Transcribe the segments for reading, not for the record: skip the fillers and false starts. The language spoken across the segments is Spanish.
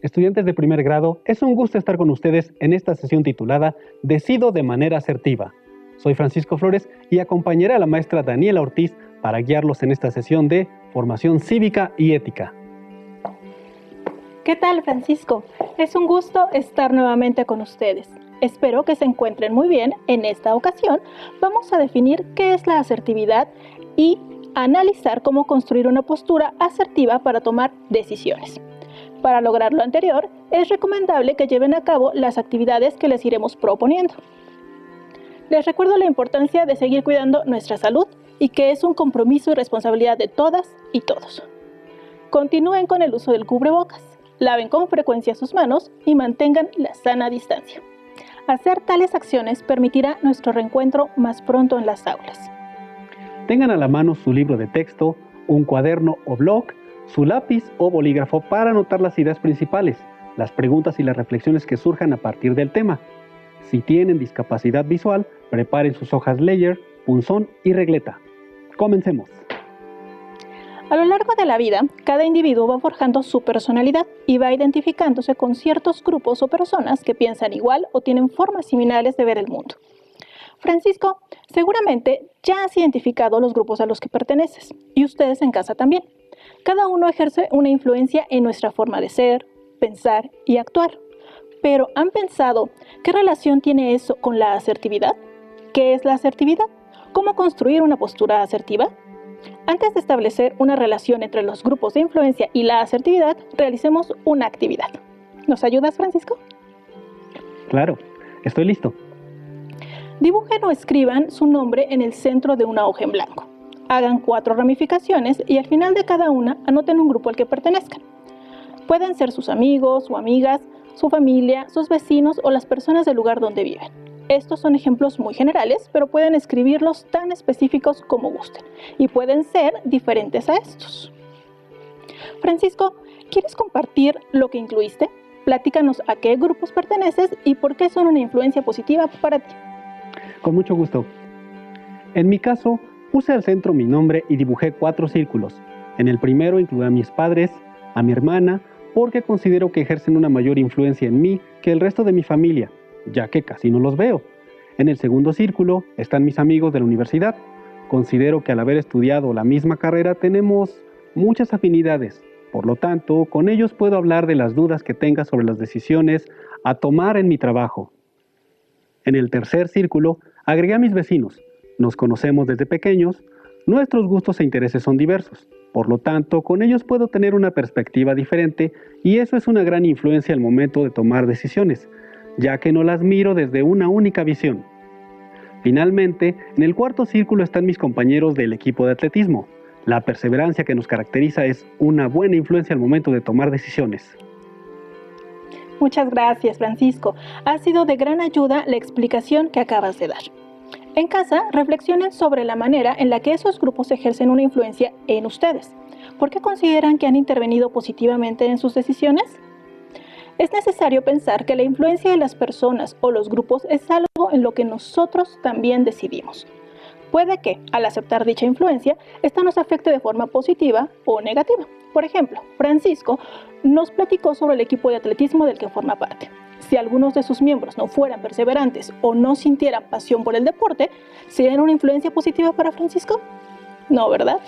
estudiantes de primer grado, es un gusto estar con ustedes en esta sesión titulada Decido de manera asertiva. Soy Francisco Flores y acompañaré a la maestra Daniela Ortiz para guiarlos en esta sesión de Formación Cívica y Ética. ¿Qué tal, Francisco? Es un gusto estar nuevamente con ustedes. Espero que se encuentren muy bien. En esta ocasión vamos a definir qué es la asertividad y analizar cómo construir una postura asertiva para tomar decisiones. Para lograr lo anterior, es recomendable que lleven a cabo las actividades que les iremos proponiendo. Les recuerdo la importancia de seguir cuidando nuestra salud y que es un compromiso y responsabilidad de todas y todos. Continúen con el uso del cubrebocas, laven con frecuencia sus manos y mantengan la sana distancia. Hacer tales acciones permitirá nuestro reencuentro más pronto en las aulas. Tengan a la mano su libro de texto, un cuaderno o blog, su lápiz o bolígrafo para anotar las ideas principales, las preguntas y las reflexiones que surjan a partir del tema. Si tienen discapacidad visual, preparen sus hojas Ledger, punzón y regleta. Comencemos. A lo largo de la vida, cada individuo va forjando su personalidad y va identificándose con ciertos grupos o personas que piensan igual o tienen formas similares de ver el mundo. Francisco, seguramente ya has identificado los grupos a los que perteneces, y ustedes en casa también. Cada uno ejerce una influencia en nuestra forma de ser, pensar y actuar. Pero ¿han pensado qué relación tiene eso con la asertividad? ¿Qué es la asertividad? ¿Cómo construir una postura asertiva? Antes de establecer una relación entre los grupos de influencia y la asertividad, realicemos una actividad. ¿Nos ayudas, Francisco? Claro, estoy listo. Dibujen o escriban su nombre en el centro de una hoja en blanco. Hagan 4 ramificaciones y al final de cada una anoten un grupo al que pertenezcan. Pueden ser sus amigos o amigas, su familia, sus vecinos o las personas del lugar donde viven. Estos son ejemplos muy generales, pero pueden escribirlos tan específicos como gusten y pueden ser diferentes a estos. Francisco, ¿quieres compartir lo que incluiste? Platícanos a qué grupos perteneces y por qué son una influencia positiva para ti. Con mucho gusto. En mi caso, puse al centro mi nombre y dibujé 4 círculos. En el primero incluí a mis padres, a mi hermana, porque considero que ejercen una mayor influencia en mí que el resto de mi familia, ya que casi no los veo. En el segundo círculo están mis amigos de la universidad. Considero que al haber estudiado la misma carrera tenemos muchas afinidades. Por lo tanto, con ellos puedo hablar de las dudas que tenga sobre las decisiones a tomar en mi trabajo. En el tercer círculo agregué a mis vecinos. Nos conocemos desde pequeños, nuestros gustos e intereses son diversos. Por lo tanto, con ellos puedo tener una perspectiva diferente y eso es una gran influencia al momento de tomar decisiones, ya que no las miro desde una única visión. Finalmente, en el cuarto círculo están mis compañeros del equipo de atletismo. La perseverancia que nos caracteriza es una buena influencia al momento de tomar decisiones. Muchas gracias, Francisco. Ha sido de gran ayuda la explicación que acabas de dar. En casa, reflexionen sobre la manera en la que esos grupos ejercen una influencia en ustedes. ¿Por qué consideran que han intervenido positivamente en sus decisiones? Es necesario pensar que la influencia de las personas o los grupos es algo en lo que nosotros también decidimos. Puede que, al aceptar dicha influencia, esta nos afecte de forma positiva o negativa. Por ejemplo, Francisco nos platicó sobre el equipo de atletismo del que forma parte. Si algunos de sus miembros no fueran perseverantes o no sintieran pasión por el deporte, ¿serían una influencia positiva para Francisco? No, ¿verdad?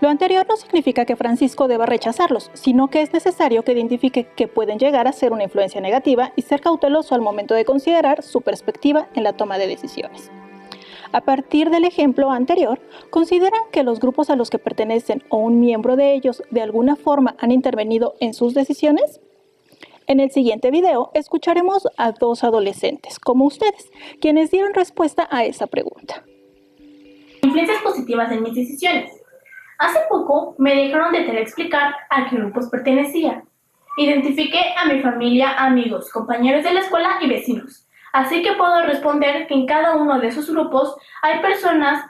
Lo anterior no significa que Francisco deba rechazarlos, sino que es necesario que identifique que pueden llegar a ser una influencia negativa y ser cauteloso al momento de considerar su perspectiva en la toma de decisiones. A partir del ejemplo anterior, ¿consideran que los grupos a los que pertenecen o un miembro de ellos de alguna forma han intervenido en sus decisiones? En el siguiente video escucharemos a 2 adolescentes, como ustedes, quienes dieron respuesta a esa pregunta. Influencias positivas en mis decisiones. Hace poco me dejaron de tener que explicar a qué grupos pertenecía. Identifiqué a mi familia, amigos, compañeros de la escuela y vecinos. Así que puedo responder que en cada uno de esos grupos hay personas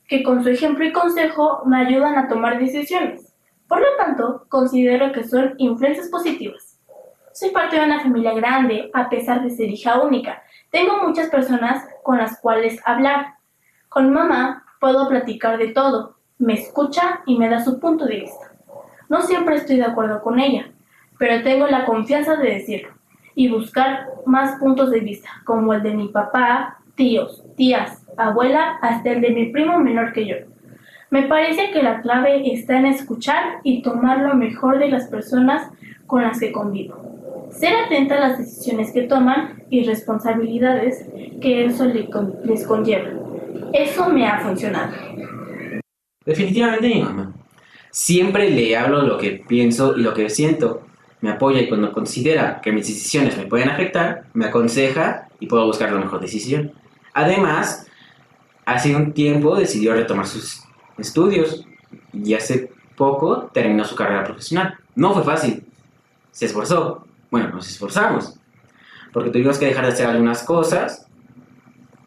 que con su ejemplo y consejo me ayudan a tomar decisiones. Por lo tanto, considero que son influencias positivas. Soy parte de una familia grande, a pesar de ser hija única. Tengo muchas personas con las cuales hablar. Con mamá puedo platicar de todo. Me escucha y me da su punto de vista. No siempre estoy de acuerdo con ella, pero tengo la confianza de decirlo y buscar más puntos de vista, como el de mi papá, tíos, tías, abuela, hasta el de mi primo menor que yo. Me parece que la clave está en escuchar y tomar lo mejor de las personas con las que convivo. Ser atenta a las decisiones que toman y responsabilidades que eso les conlleva. Eso me ha funcionado. Definitivamente mi mamá. Siempre le hablo lo que pienso y lo que siento. Me apoya y cuando considera que mis decisiones me pueden afectar, me aconseja y puedo buscar la mejor decisión. Además, hace un tiempo decidió retomar sus estudios y hace poco terminó su carrera profesional. No fue fácil. Se esforzó. Bueno, nos esforzamos. Porque tuvimos que dejar de hacer algunas cosas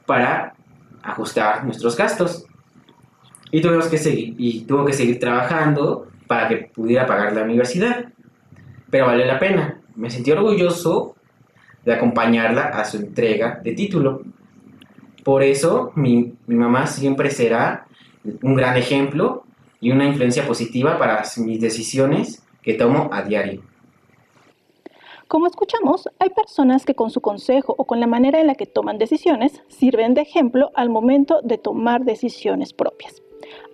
para ajustar nuestros gastos. Y tuvo que seguir trabajando para que pudiera pagar la universidad. Pero valió la pena. Me sentí orgulloso de acompañarla a su entrega de título. Por eso mi mamá siempre será un gran ejemplo y una influencia positiva para mis decisiones que tomo a diario. Como escuchamos, hay personas que con su consejo o con la manera en la que toman decisiones sirven de ejemplo al momento de tomar decisiones propias.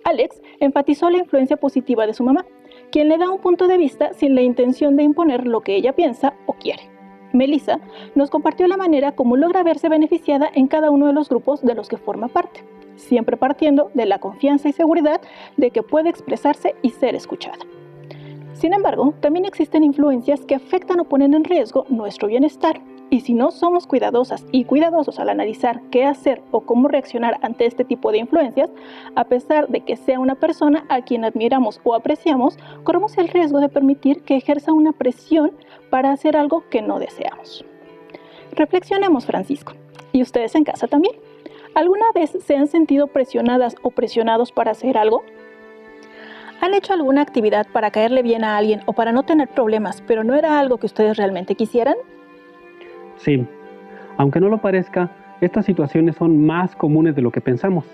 Alex enfatizó la influencia positiva de su mamá, quien le da un punto de vista sin la intención de imponer lo que ella piensa o quiere. Melissa nos compartió la manera como logra verse beneficiada en cada uno de los grupos de los que forma parte, siempre partiendo de la confianza y seguridad de que puede expresarse y ser escuchada. Sin embargo, también existen influencias que afectan o ponen en riesgo nuestro bienestar, y si no somos cuidadosas y cuidadosos al analizar qué hacer o cómo reaccionar ante este tipo de influencias, a pesar de que sea una persona a quien admiramos o apreciamos, corremos el riesgo de permitir que ejerza una presión para hacer algo que no deseamos. Reflexionemos, Francisco, y ustedes en casa también. ¿Alguna vez se han sentido presionadas o presionados para hacer algo? ¿Han hecho alguna actividad para caerle bien a alguien o para no tener problemas, pero no era algo que ustedes realmente quisieran? Sí, aunque no lo parezca, estas situaciones son más comunes de lo que pensamos.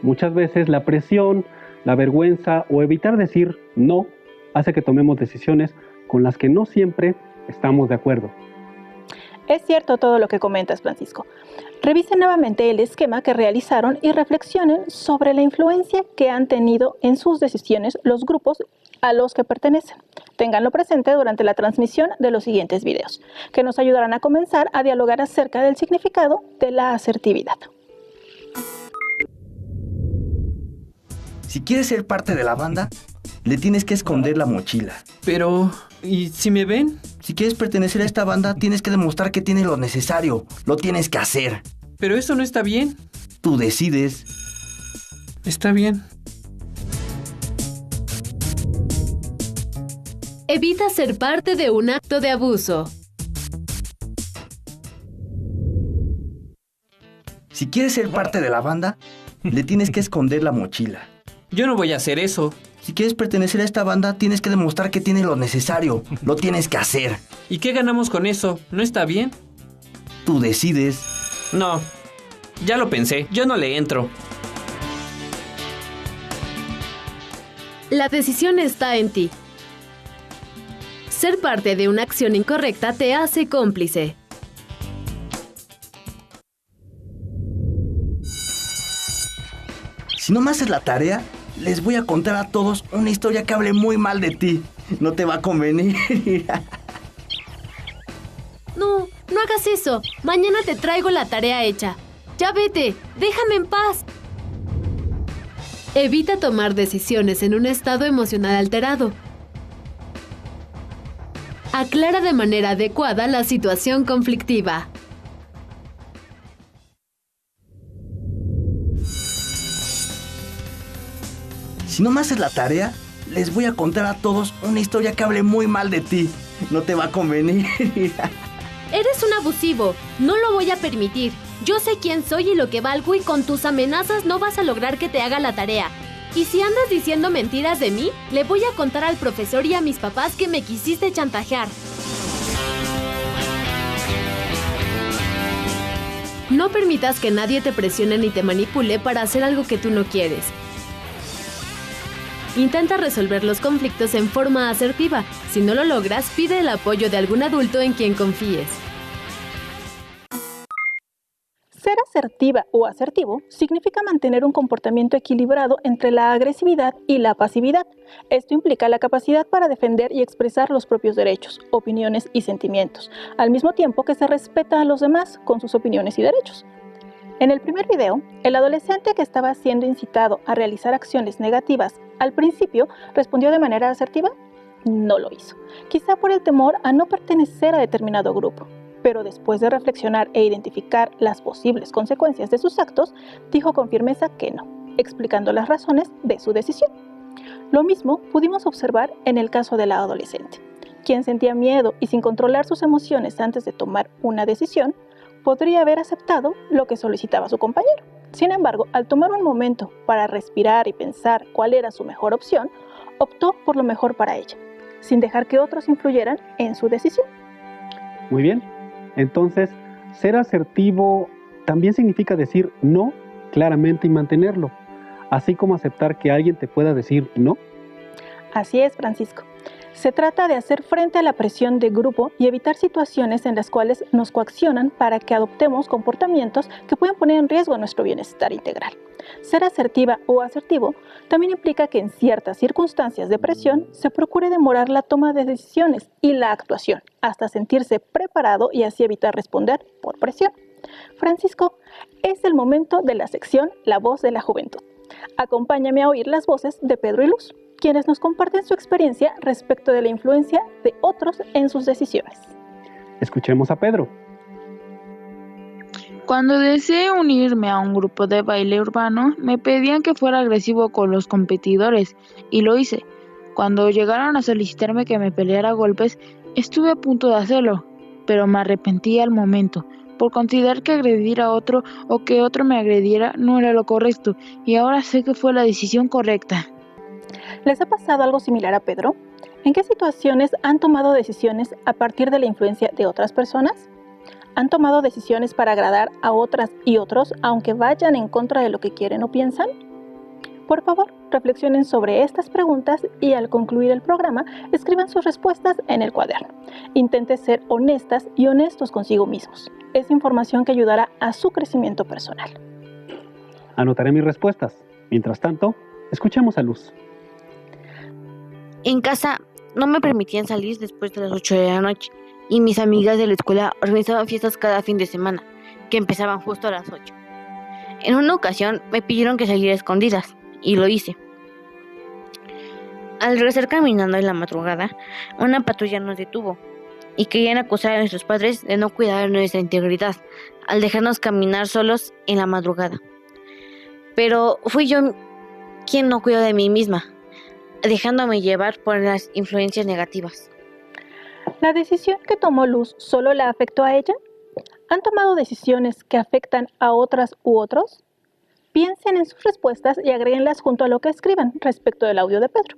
Muchas veces la presión, la vergüenza o evitar decir no hace que tomemos decisiones con las que no siempre estamos de acuerdo. Es cierto todo lo que comentas, Francisco. Revisen nuevamente el esquema que realizaron y reflexionen sobre la influencia que han tenido en sus decisiones los grupos a los que pertenecen. Ténganlo presente durante la transmisión de los siguientes videos, que nos ayudarán a comenzar a dialogar acerca del significado de la asertividad. Si quieres ser parte de la banda, le tienes que esconder la mochila. Pero, ¿y si me ven? Si quieres pertenecer a esta banda, tienes que demostrar que tienes lo necesario. Lo tienes que hacer. Pero eso no está bien. Tú decides. Está bien. Evita ser parte de un acto de abuso. Si quieres ser parte de la banda, le tienes que esconder la mochila. Yo no voy a hacer eso. Si quieres pertenecer a esta banda, tienes que demostrar que tienes lo necesario. Lo tienes que hacer. ¿Y qué ganamos con eso? ¿No está bien? Tú decides. No. Ya lo pensé. Yo no le entro. La decisión está en ti. Ser parte de una acción incorrecta te hace cómplice. Si no me haces la tarea, les voy a contar a todos una historia que hable muy mal de ti. No te va a convenir. No hagas eso. Mañana te traigo la tarea hecha. Ya vete. Déjame en paz. Evita tomar decisiones en un estado emocional alterado. Aclara de manera adecuada la situación conflictiva. Si no me haces la tarea, les voy a contar a todos una historia que hable muy mal de ti. No te va a convenir. Eres un abusivo. No lo voy a permitir. Yo sé quién soy y lo que valgo y con tus amenazas no vas a lograr que te haga la tarea. Y si andas diciendo mentiras de mí, le voy a contar al profesor y a mis papás que me quisiste chantajear. No permitas que nadie te presione ni te manipule para hacer algo que tú no quieres. Intenta resolver los conflictos en forma asertiva. Si no lo logras, pide el apoyo de algún adulto en quien confíes. Ser asertiva o asertivo significa mantener un comportamiento equilibrado entre la agresividad y la pasividad. Esto implica la capacidad para defender y expresar los propios derechos, opiniones y sentimientos, al mismo tiempo que se respeta a los demás con sus opiniones y derechos. En el primer video, el adolescente que estaba siendo incitado a realizar acciones negativas al principio respondió de manera asertiva. No lo hizo, quizá por el temor a no pertenecer a determinado grupo. Pero después de reflexionar e identificar las posibles consecuencias de sus actos, dijo con firmeza que no, explicando las razones de su decisión. Lo mismo pudimos observar en el caso de la adolescente, quien sentía miedo y sin controlar sus emociones antes de tomar una decisión, podría haber aceptado lo que solicitaba su compañero. Sin embargo, al tomar un momento para respirar y pensar cuál era su mejor opción, optó por lo mejor para ella, sin dejar que otros influyeran en su decisión. Muy bien. Entonces, ser asertivo también significa decir no claramente y mantenerlo, así como aceptar que alguien te pueda decir no. Así es, Francisco. Se trata de hacer frente a la presión de grupo y evitar situaciones en las cuales nos coaccionan para que adoptemos comportamientos que pueden poner en riesgo nuestro bienestar integral. Ser asertiva o asertivo también implica que en ciertas circunstancias de presión se procure demorar la toma de decisiones y la actuación hasta sentirse preparado y así evitar responder por presión. Francisco, es el momento de la sección La Voz de la Juventud. Acompáñame a oír las voces de Pedro y Luz, quienes nos comparten su experiencia respecto de la influencia de otros en sus decisiones. Escuchemos a Pedro. Cuando deseé unirme a un grupo de baile urbano, me pedían que fuera agresivo con los competidores, y lo hice. Cuando llegaron a solicitarme que me peleara a golpes, estuve a punto de hacerlo, pero me arrepentí al momento, por considerar que agredir a otro o que otro me agrediera no era lo correcto, y ahora sé que fue la decisión correcta. ¿Les ha pasado algo similar a Pedro? ¿En qué situaciones han tomado decisiones a partir de la influencia de otras personas? ¿Han tomado decisiones para agradar a otras y otros, aunque vayan en contra de lo que quieren o piensan? Por favor, reflexionen sobre estas preguntas y al concluir el programa, escriban sus respuestas en el cuaderno. Intenten ser honestas y honestos consigo mismos. Es información que ayudará a su crecimiento personal. Anotaré mis respuestas. Mientras tanto, escuchemos a Luz. En casa no me permitían salir después de las 8 de la noche y mis amigas de la escuela organizaban fiestas cada fin de semana, que empezaban justo a las 8. En una ocasión me pidieron que saliera a escondidas y lo hice. Al regresar caminando en la madrugada, una patrulla nos detuvo y querían acusar a nuestros padres de no cuidar nuestra integridad al dejarnos caminar solos en la madrugada. Pero fui yo quien no cuidó de mí misma, dejándome llevar por las influencias negativas. ¿La decisión que tomó Luz solo la afectó a ella? ¿Han tomado decisiones que afectan a otras u otros? Piensen en sus respuestas y agréguenlas junto a lo que escriban respecto del audio de Pedro.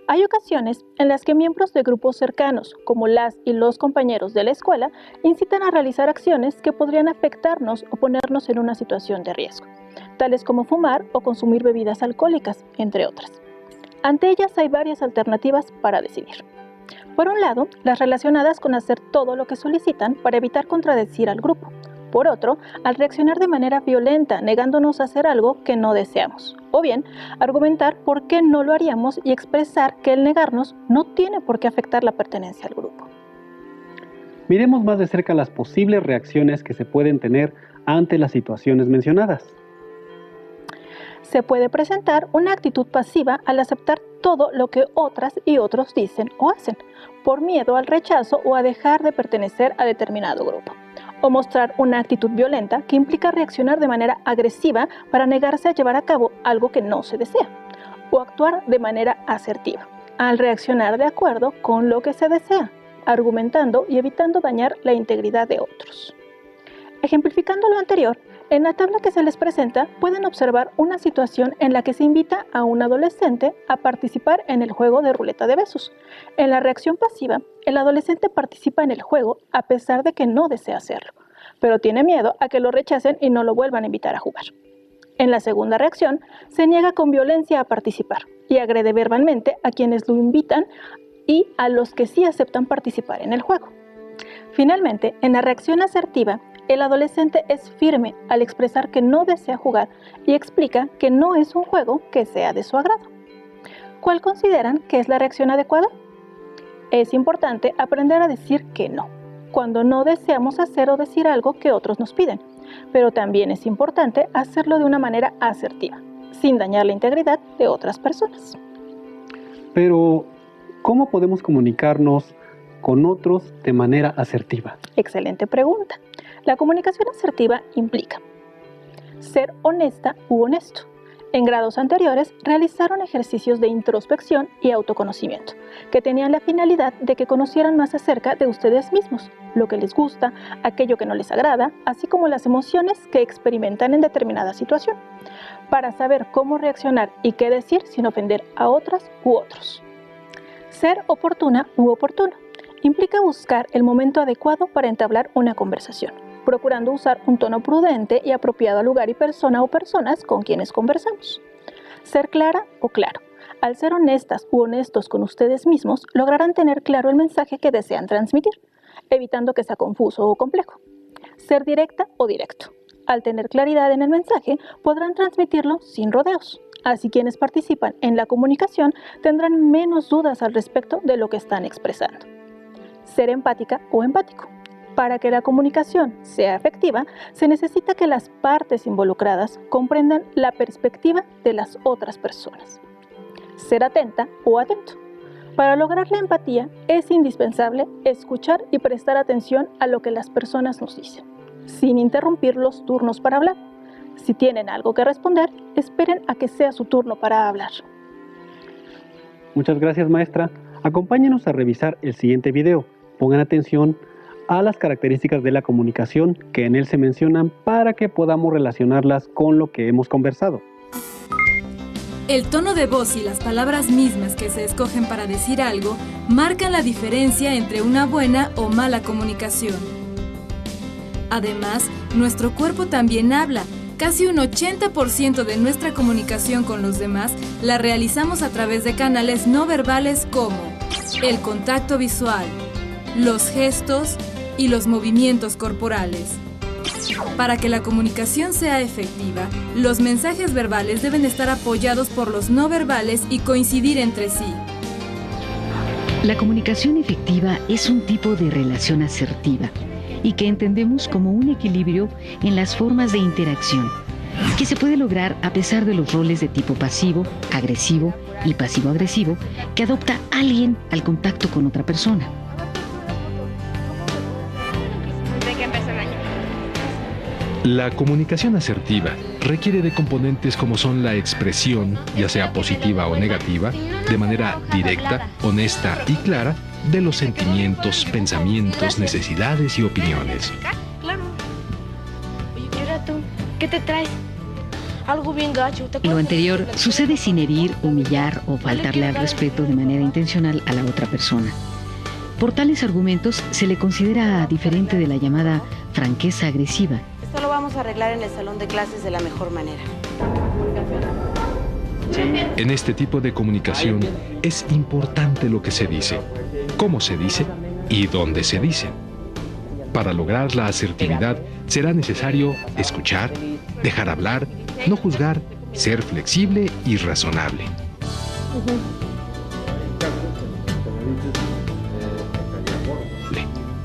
Hay ocasiones en las que miembros de grupos cercanos, como las y los compañeros de la escuela, incitan a realizar acciones que podrían afectarnos o ponernos en una situación de riesgo, tales como fumar o consumir bebidas alcohólicas, entre otras. Ante ellas hay varias alternativas para decidir. Por un lado, las relacionadas con hacer todo lo que solicitan para evitar contradecir al grupo. Por otro, al reaccionar de manera violenta, negándonos a hacer algo que no deseamos. O bien, argumentar por qué no lo haríamos y expresar que el negarnos no tiene por qué afectar la pertenencia al grupo. Miremos más de cerca las posibles reacciones que se pueden tener ante las situaciones mencionadas. Se puede presentar una actitud pasiva al aceptar todo lo que otras y otros dicen o hacen, por miedo al rechazo o a dejar de pertenecer a determinado grupo. O mostrar una actitud violenta que implica reaccionar de manera agresiva para negarse a llevar a cabo algo que no se desea. O actuar de manera asertiva, al reaccionar de acuerdo con lo que se desea, argumentando y evitando dañar la integridad de otros. Ejemplificando lo anterior, en la tabla que se les presenta pueden observar una situación en la que se invita a un adolescente a participar en el juego de ruleta de besos. En la reacción pasiva, el adolescente participa en el juego a pesar de que no desea hacerlo, pero tiene miedo a que lo rechacen y no lo vuelvan a invitar a jugar. En la segunda reacción, se niega con violencia a participar y agrede verbalmente a quienes lo invitan y a los que sí aceptan participar en el juego. Finalmente, en la reacción asertiva, el adolescente es firme al expresar que no desea jugar y explica que no es un juego que sea de su agrado. ¿Cuál consideran que es la reacción adecuada? Es importante aprender a decir que no, cuando no deseamos hacer o decir algo que otros nos piden, pero también es importante hacerlo de una manera asertiva, sin dañar la integridad de otras personas. Pero, ¿cómo podemos comunicarnos con otros de manera asertiva? Excelente pregunta. La comunicación asertiva implica ser honesta u honesto. En grados anteriores realizaron ejercicios de introspección y autoconocimiento, que tenían la finalidad de que conocieran más acerca de ustedes mismos, lo que les gusta, aquello que no les agrada, así como las emociones que experimentan en determinada situación, para saber cómo reaccionar y qué decir sin ofender a otras u otros. Ser oportuna u oportuno implica buscar el momento adecuado para entablar una conversación, procurando usar un tono prudente y apropiado al lugar y persona o personas con quienes conversamos. Ser clara o claro. Al ser honestas u honestos con ustedes mismos, lograrán tener claro el mensaje que desean transmitir, evitando que sea confuso o complejo. Ser directa o directo. Al tener claridad en el mensaje, podrán transmitirlo sin rodeos. Así quienes participan en la comunicación tendrán menos dudas al respecto de lo que están expresando. Ser empática o empático. Para que la comunicación sea efectiva, se necesita que las partes involucradas comprendan la perspectiva de las otras personas. Ser atenta o atento. Para lograr la empatía, es indispensable escuchar y prestar atención a lo que las personas nos dicen, sin interrumpir los turnos para hablar. Si tienen algo que responder, esperen a que sea su turno para hablar. Muchas gracias, maestra. Acompáñenos a revisar el siguiente video. Pongan atención a las características de la comunicación que en él se mencionan para que podamos relacionarlas con lo que hemos conversado. El tono de voz y las palabras mismas que se escogen para decir algo marcan la diferencia entre una buena o mala comunicación. Además, nuestro cuerpo también habla. Casi un 80% de nuestra comunicación con los demás la realizamos a través de canales no verbales como el contacto visual, los gestos y los movimientos corporales. Para que la comunicación sea efectiva, los mensajes verbales deben estar apoyados por los no verbales y coincidir entre sí. La comunicación efectiva es un tipo de relación asertiva y que entendemos como un equilibrio en las formas de interacción, que se puede lograr a pesar de los roles de tipo pasivo, agresivo y pasivo-agresivo que adopta alguien al contacto con otra persona. La comunicación asertiva requiere de componentes como son la expresión, ya sea positiva o negativa, de manera directa, honesta y clara, de los sentimientos, pensamientos, necesidades y opiniones. Claro. Oye, ¿y ahora tú? ¿Qué te traes? Algo bien gacho. Lo anterior sucede sin herir, humillar o faltarle al respeto de manera intencional a la otra persona. Por tales argumentos se le considera diferente de la llamada franqueza agresiva. Esto lo vamos a arreglar en el salón de clases de la mejor manera. En este tipo de comunicación es importante lo que se dice, cómo se dice y dónde se dice. Para lograr la asertividad será necesario escuchar, dejar hablar, no juzgar, ser flexible y razonable.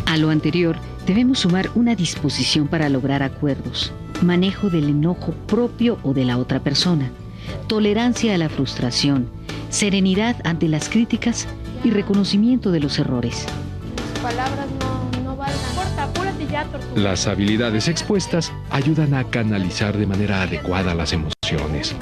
A lo anterior, debemos sumar una disposición para lograr acuerdos, manejo del enojo propio o de la otra persona, tolerancia a la frustración, serenidad ante las críticas y reconocimiento de los errores. Palabras no valgan. Apúrate ya, tortuga. Las habilidades expuestas ayudan a canalizar de manera adecuada las emociones.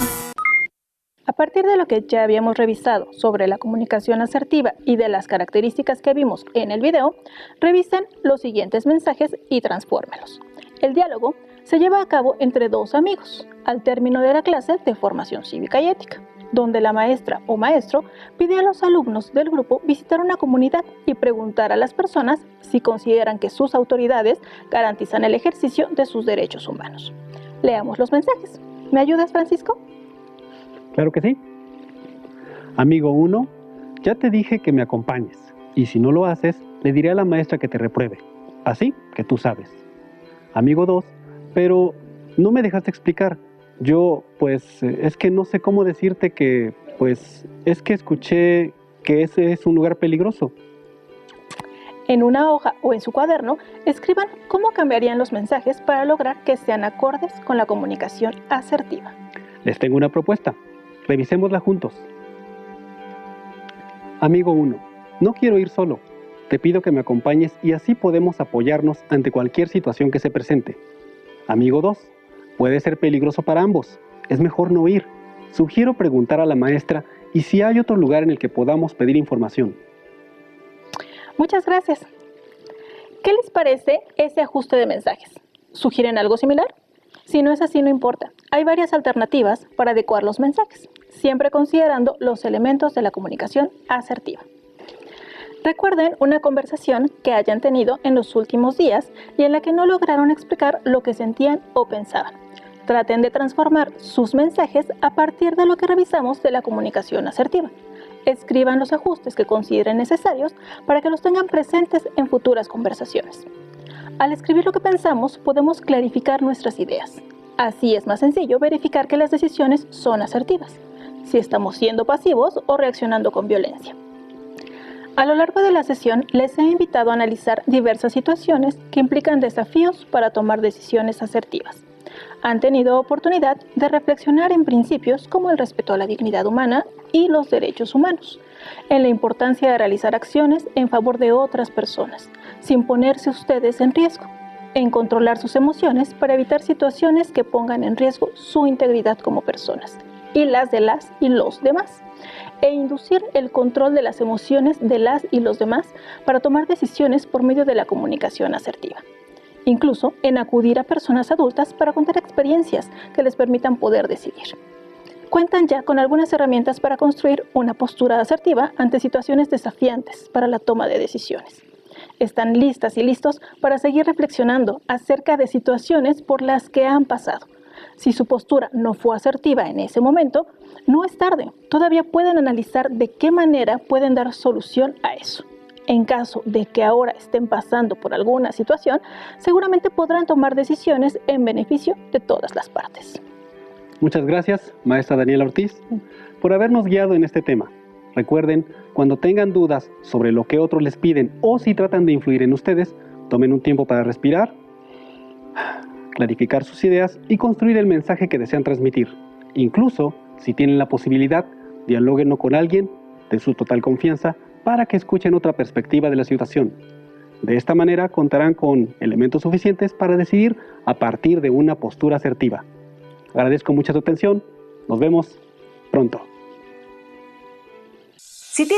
A partir de lo que ya habíamos revisado sobre la comunicación asertiva y de las características que vimos en el video, revisen los siguientes mensajes y transfórmelos. El diálogo se lleva a cabo entre dos amigos, al término de la clase de formación cívica y ética, donde la maestra o maestro pide a los alumnos del grupo visitar una comunidad y preguntar a las personas si consideran que sus autoridades garantizan el ejercicio de sus derechos humanos. Leamos los mensajes. ¿Me ayudas, Francisco? Claro que sí. Amigo 1, ya te dije que me acompañes, y si no lo haces, le diré a la maestra que te repruebe. Así que tú sabes. Amigo 2, pero no me dejaste explicar. Yo, es que no sé cómo decirte que, es que escuché que ese es un lugar peligroso. En una hoja o en su cuaderno, escriban cómo cambiarían los mensajes para lograr que sean acordes con la comunicación asertiva. Les tengo una propuesta. Revisémosla juntos. Amigo 1, no quiero ir solo. Te pido que me acompañes y así podemos apoyarnos ante cualquier situación que se presente. Amigo 2, puede ser peligroso para ambos. Es mejor no ir. Sugiero preguntar a la maestra y si hay otro lugar en el que podamos pedir información. Muchas gracias. ¿Qué les parece ese ajuste de mensajes? ¿Sugieren algo similar? Si no es así, no importa. Hay varias alternativas para adecuar los mensajes, siempre considerando los elementos de la comunicación asertiva. Recuerden una conversación que hayan tenido en los últimos días y en la que no lograron explicar lo que sentían o pensaban. Traten de transformar sus mensajes a partir de lo que revisamos de la comunicación asertiva. Escriban los ajustes que consideren necesarios para que los tengan presentes en futuras conversaciones. Al escribir lo que pensamos, podemos clarificar nuestras ideas. Así es más sencillo verificar que las decisiones son asertivas, si estamos siendo pasivos o reaccionando con violencia. A lo largo de la sesión, les he invitado a analizar diversas situaciones que implican desafíos para tomar decisiones asertivas. Han tenido oportunidad de reflexionar en principios como el respeto a la dignidad humana y los derechos humanos, en la importancia de realizar acciones en favor de otras personas, sin ponerse ustedes en riesgo, en controlar sus emociones para evitar situaciones que pongan en riesgo su integridad como personas y las de las y los demás, e inducir el control de las emociones de las y los demás para tomar decisiones por medio de la comunicación asertiva. Incluso en acudir a personas adultas para contar experiencias que les permitan poder decidir. Cuentan ya con algunas herramientas para construir una postura asertiva ante situaciones desafiantes para la toma de decisiones. Están listas y listos para seguir reflexionando acerca de situaciones por las que han pasado. Si su postura no fue asertiva en ese momento, no es tarde. Todavía pueden analizar de qué manera pueden dar solución a eso. En caso de que ahora estén pasando por alguna situación, seguramente podrán tomar decisiones en beneficio de todas las partes. Muchas gracias, maestra Daniela Ortiz, por habernos guiado en este tema. Recuerden, cuando tengan dudas sobre lo que otros les piden o si tratan de influir en ustedes, tomen un tiempo para respirar, clarificar sus ideas y construir el mensaje que desean transmitir. Incluso, si tienen la posibilidad, dialóguenlo con alguien de su total confianza para que escuchen otra perspectiva de la situación. De esta manera contarán con elementos suficientes para decidir a partir de una postura asertiva. Agradezco mucho su atención. Nos vemos pronto. Si tiene